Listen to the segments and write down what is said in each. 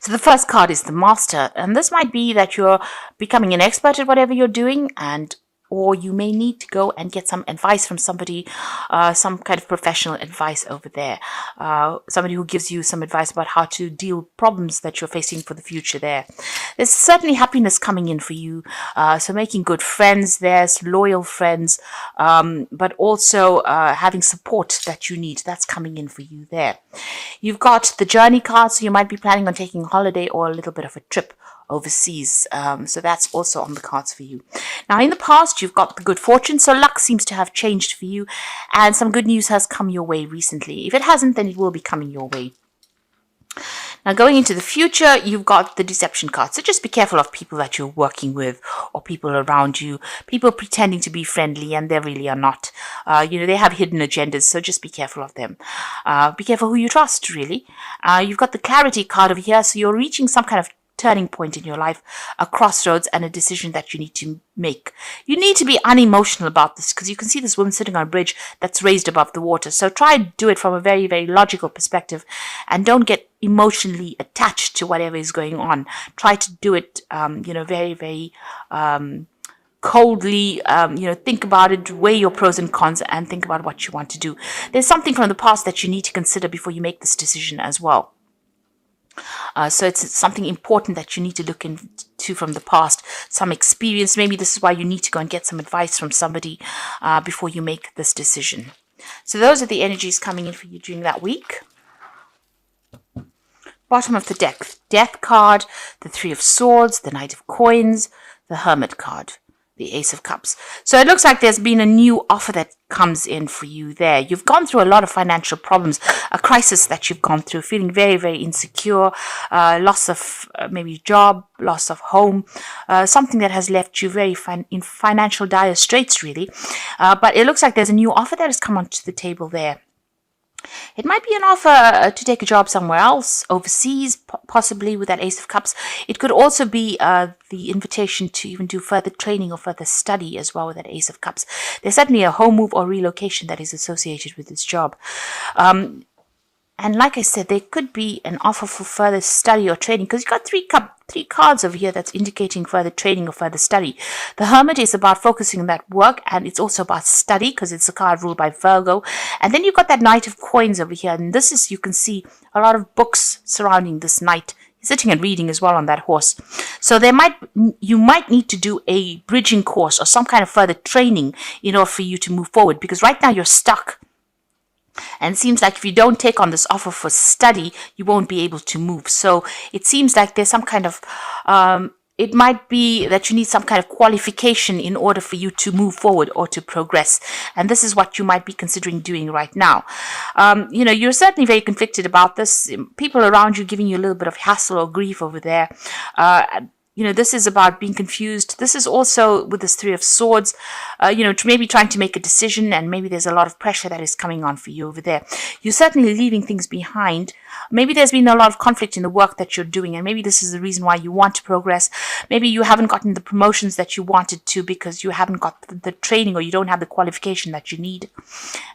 So the first card is the Master, and this might be that you're becoming an expert at whatever you're doing, and or you may need to go and get some advice from somebody, some kind of professional advice over there, somebody who gives you some advice about how to deal with problems that you're facing for the future there. There's certainly happiness coming in for you, so making good friends, there's loyal friends, but also having support that you need, that's coming in for you there. You've got the Journey card, so you might be planning on taking a holiday or a little bit of a trip overseas, so that's also on the cards for you. Now in the past you've got the Good Fortune, so luck seems to have changed for you and some good news has come your way recently. If it hasn't, then it will be coming your way. Now going into the future, you've got the Deception card, so just be careful of people that you're working with or people around you, people pretending to be friendly and they really are not. They have hidden agendas, so just be careful of them. Be careful who you trust, really. You've got the Clarity card over here, so you're reaching some kind of turning point in your life, a crossroads and a decision that you need to make. You need to be unemotional about this because you can see this woman sitting on a bridge that's raised above the water. So try and do it from a very, very logical perspective and don't get emotionally attached to whatever is going on. Try to do it, very, very coldly, think about it, weigh your pros and cons and think about what you want to do. There's something from the past that you need to consider before you make this decision as well. So it's something important that you need to look into from the past, some experience. Maybe this is why you need to go and get some advice from somebody before you make this decision. So those are the energies coming in for you during that week. Bottom of the deck, Death card, the Three of Swords, the Knight of Coins, the Hermit card, the Ace of Cups. So it looks like there's been a new offer that comes in for you there. You've gone through a lot of financial problems, a crisis that you've gone through, feeling very, very insecure, loss of maybe job, loss of home, something that has left you very in financial dire straits, really. But it looks like there's a new offer that has come onto the table there. It might be an offer to take a job somewhere else, overseas, possibly with that Ace of Cups. It could also be the invitation to even do further training or further study as well with that Ace of Cups. There's certainly a home move or relocation that is associated with this job. And like I said, there could be an offer for further study or training because you've got three cards over here that's indicating further training or further study. The Hermit is about focusing on that work, and it's also about study because it's a card ruled by Virgo. And then you've got that Knight of Coins over here, and this is, you can see a lot of books surrounding this knight. He's sitting and reading as well on that horse. So you might need to do a bridging course or some kind of further training in order for you to move forward, because right now you're stuck. And it seems like if you don't take on this offer for study, you won't be able to move. So it seems like there's some kind of, it might be that you need some kind of qualification in order for you to move forward or to progress. And this is what you might be considering doing right now. You're certainly very conflicted about this. People around you giving you a little bit of hassle or grief over there. This is about being confused. This is also with this Three of Swords, maybe trying to make a decision, and maybe there's a lot of pressure that is coming on for you over there. You're certainly leaving things behind. Maybe there's been a lot of conflict in the work that you're doing, and maybe this is the reason why you want to progress. Maybe you haven't gotten the promotions that you wanted to because you haven't got the training or you don't have the qualification that you need.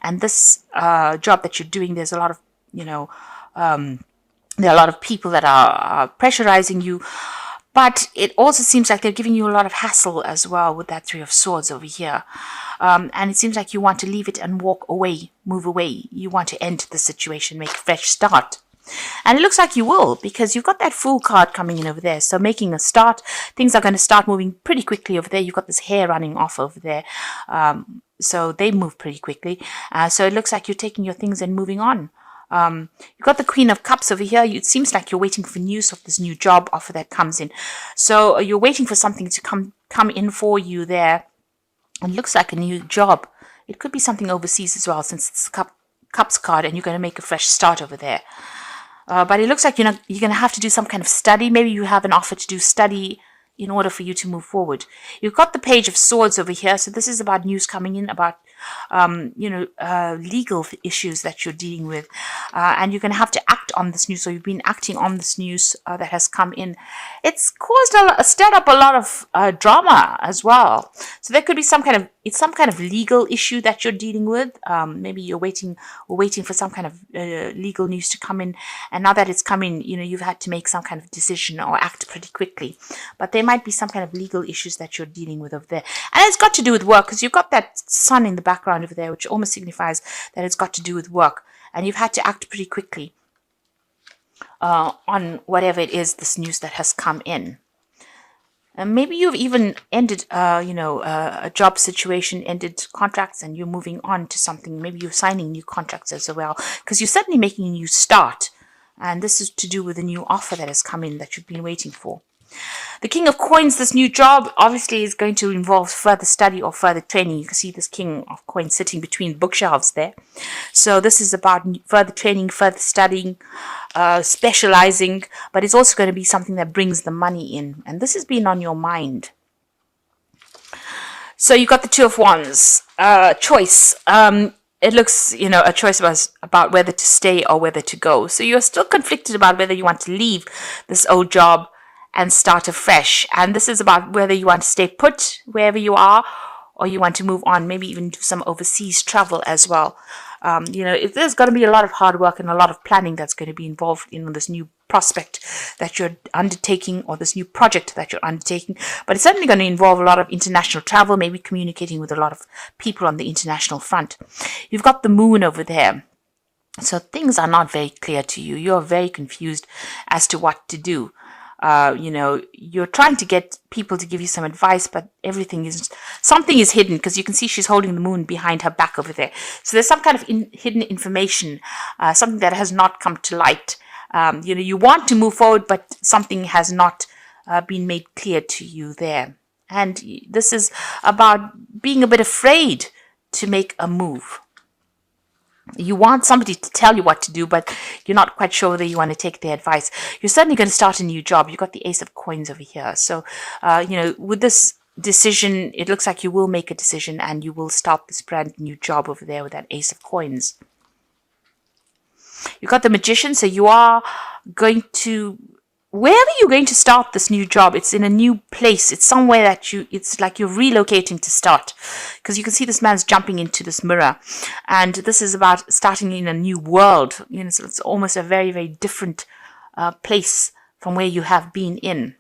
And this job that you're doing, there's a lot of, there are a lot of people that are pressurizing you. But it also seems like they're giving you a lot of hassle as well with that Three of Swords over here. And it seems like you want to leave it and walk away, move away. You want to end the situation, make a fresh start. And it looks like you will, because you've got that Fool card coming in over there. So making a start, things are going to start moving pretty quickly over there. You've got this hair running off over there. So they move pretty quickly. So it looks like you're taking your things and moving on. You've got the Queen of Cups over here. It seems like you're waiting for news of this new job offer that comes in. So you're waiting for something to come in for you there. It looks like a new job. It could be something overseas as well, since it's a Cups card and you're going to make a fresh start over there. But it looks like you're going to have to do some kind of study. Maybe you have an offer to do study in order for you to move forward. You've got the Page of Swords over here. So this is about news coming in about, legal issues that you're dealing with. And you're going to have to act on this news. So you've been acting on this news that has come in. It's caused stirred up a lot of drama as well. So there could be some kind of it's some kind of legal issue that you're dealing with. Maybe you're waiting for some kind of legal news to come in, and now that it's come in, you've had to make some kind of decision or act pretty quickly. But there might be some kind of legal issues that you're dealing with over there, and it's got to do with work, because you've got that sun in the background over there, which almost signifies that it's got to do with work, and you've had to act pretty quickly on whatever it is, this news that has come in. And maybe you've even ended, a job situation, ended contracts, and you're moving on to something. Maybe you're signing new contracts as well, because you're certainly making a new start. And this is to do with a new offer that has come in that you've been waiting for. The King of Coins, this new job, obviously is going to involve further study or further training. You can see this King of Coins sitting between bookshelves there. So this is about further training, further studying, specializing, but it's also going to be something that brings the money in. And this has been on your mind. So you got the Two of Wands. Choice. It looks, a choice was about whether to stay or whether to go. So you're still conflicted about whether you want to leave this old job and start afresh. And this is about whether you want to stay put wherever you are, or you want to move on, maybe even do some overseas travel as well. There's going to be a lot of hard work and a lot of planning that's going to be involved in this new prospect that you're undertaking, or this new project that you're undertaking. But it's certainly going to involve a lot of international travel, maybe communicating with a lot of people on the international front. You've got the moon over there. So things are not very clear to you. You're very confused as to what to do. You're trying to get people to give you some advice, but something is hidden, because you can see she's holding the moon behind her back over there. So there's some kind of hidden information, something that has not come to light. You want to move forward, but something has not been made clear to you there. And this is about being a bit afraid to make a move. You want somebody to tell you what to do, but you're not quite sure whether you want to take their advice. You're certainly going to start a new job. You've got the Ace of Coins over here. So, with this decision, it looks like you will make a decision and you will start this brand new job over there with that Ace of Coins. You've got the Magician. So you are going to, wherever you're going to start this new job, it's in a new place. It's somewhere that it's like you're relocating to start, because you can see this man's jumping into this mirror, and this is about starting in a new world. So it's almost a very, very different place from where you have been in.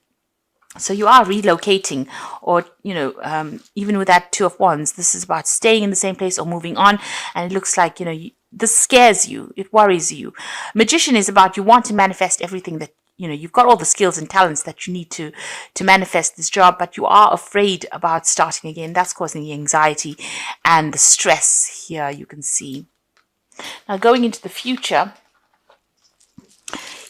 So you are relocating, or, even with that Two of Wands, this is about staying in the same place or moving on. And it looks like, this scares you. It worries you. Magician is about you want to manifest everything that, you've got all the skills and talents that you need to manifest this job, but you are afraid about starting again. That's causing the anxiety and the stress here, you can see. Now going into the future,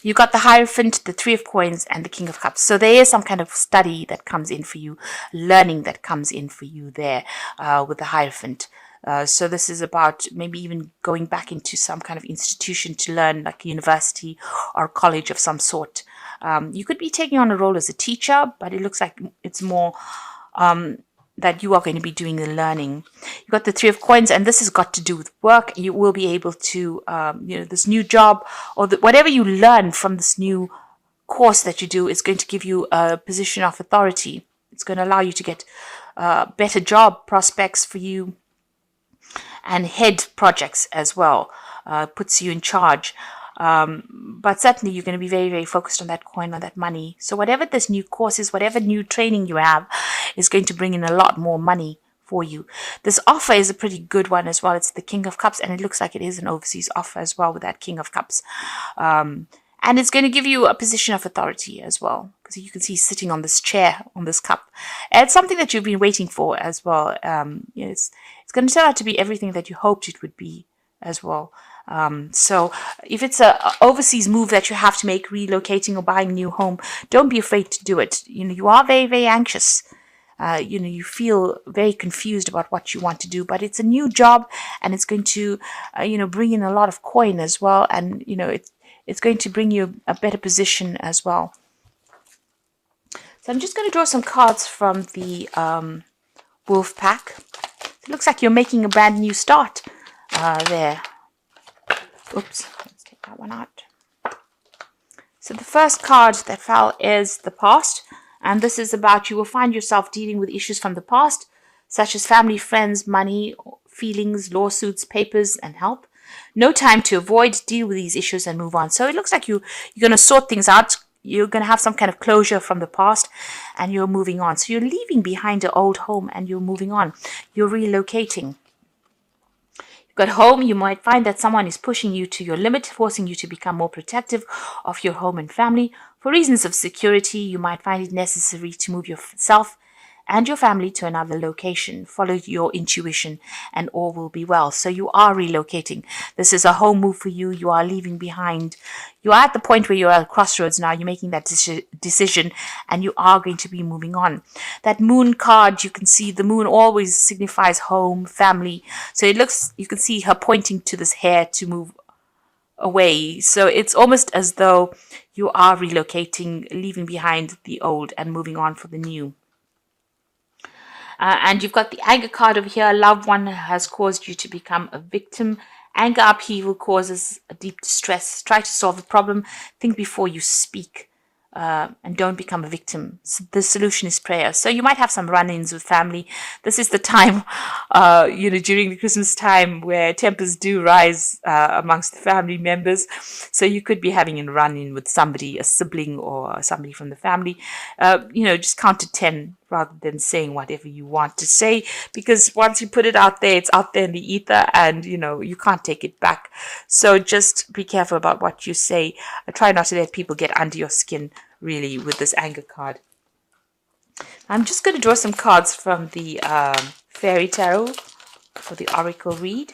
you've got the Hierophant, the Three of Coins, and the King of Cups. So there is some kind of study that comes in for you, learning that comes in for you there with the Hierophant. So this is about maybe even going back into some kind of institution to learn, like a university or college of some sort. You could be taking on a role as a teacher, but it looks like it's more that you are going to be doing the learning. You've got the Three of Coins, and this has got to do with work. You will be able to, this new job, or whatever you learn from this new course that you do is going to give you a position of authority. It's going to allow you to get better job prospects for you, and head projects as well, puts you in charge. But certainly you're going to be very, very focused on that coin, on that money. So whatever this new course is, whatever new training you have, is going to bring in a lot more money for you. This offer is a pretty good one as well. It's the King of Cups, and it looks like it is an overseas offer as well with that King of Cups. And it's going to give you a position of authority as well, because you can see sitting on this chair, on this cup. And it's something that you've been waiting for as well. It's going to turn out to be everything that you hoped it would be as well. So if it's a overseas move that you have to make, relocating or buying a new home, don't be afraid to do it. You are very, very anxious. You feel very confused about what you want to do, but it's a new job, and it's going to, bring in a lot of coin as well. And, it's going to bring you a better position as well. So I'm just going to draw some cards from the Wolf Pack. It looks like you're making a brand new start there. Oops, let's take that one out. So the first card that fell is the past. And this is about you will find yourself dealing with issues from the past. such as family, friends, money, feelings, lawsuits, papers, and help. No time to avoid, deal with these issues and move on. So it looks like you're going to sort things out. You're going to have some kind of closure from the past and you're moving on. So you're leaving behind an old home and you're moving on. You're relocating. At home, you might find that someone is pushing you to your limit, forcing you to become more protective of your home and family. For reasons of security, you might find it necessary to move yourself and your family to another location. Follow your intuition and all will be well. So you are relocating. This is a home move for you. You are leaving behind. You are at the point where you're at a crossroads now. You're making that decision and you are going to be moving on. That moon card, you can see the moon always signifies home, family. So it looks, you can see her pointing to this hair to move away. So it's almost as though you are relocating, leaving behind the old and moving on for the new. And you've got the anger card over here. A loved one has caused you to become a victim. Anger upheaval causes a deep distress. Try to solve the problem. Think before you speak. And don't become a victim. So the solution is prayer. So you might have some run-ins with family. This is the time, during the Christmas time where tempers do rise amongst the family members. So you could be having a run-in with somebody, a sibling or somebody from the family. Just count to 10 rather than saying whatever you want to say, because once you put it out there, it's out there in the ether and, you can't take it back. So just be careful about what you say. Try not to let people get under your skin, really, with this anger card. I'm just going to draw some cards from the Fairy Tarot for the Oracle read.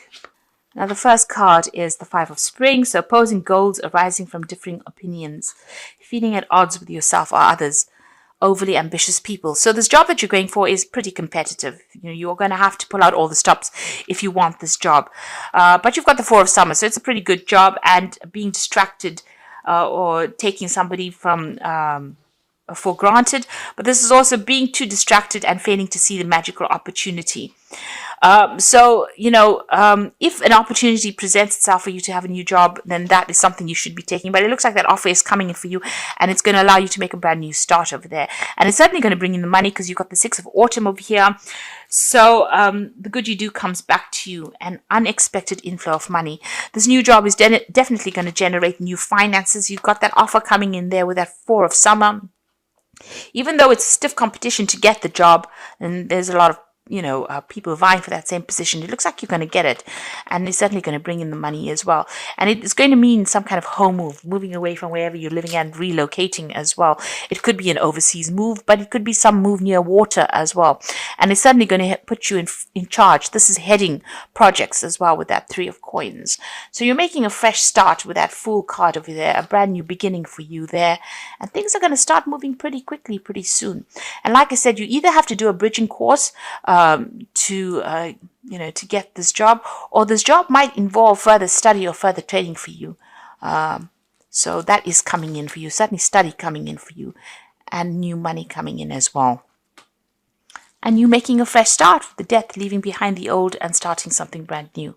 Now, the first card is the Five of Spring, so opposing goals arising from differing opinions, feeling at odds with yourself or others, overly ambitious people. So this job that you're going for is pretty competitive. You're going to have to pull out all the stops if you want this job. But you've got the Four of Summer, so it's a pretty good job, and being distracted or taking somebody from for granted. But this is also being too distracted and failing to see the magical opportunity. If an opportunity presents itself for you to have a new job, then that is something you should be taking. But it looks like that offer is coming in for you, and it's going to allow you to make a brand new start over there. And it's certainly going to bring in the money because you've got the Six of Autumn over here. So the good you do comes back to you, an unexpected inflow of money. This new job is definitely going to generate new finances. You've got that offer coming in there with that Four of Summer. Even though it's stiff competition to get the job, and there's a lot of people vying for that same position, it looks like you're going to get it, and it's certainly going to bring in the money as well. And it's going to mean some kind of home move, moving away from wherever you're living and relocating as well. It could be an overseas move, but it could be some move near water as well. And it's certainly going to put you in charge. This is heading projects as well with that Three of Coins. So you're making a fresh start with that Fool card over there, a brand new beginning for you there. And things are going to start moving pretty quickly, pretty soon. And like I said, you either have to do a bridging course to get this job, or this job might involve further study or further training for you. So that is coming in for you, certainly study coming in for you, and new money coming in as well. And you making a fresh start with the Death, leaving behind the old and starting something brand new.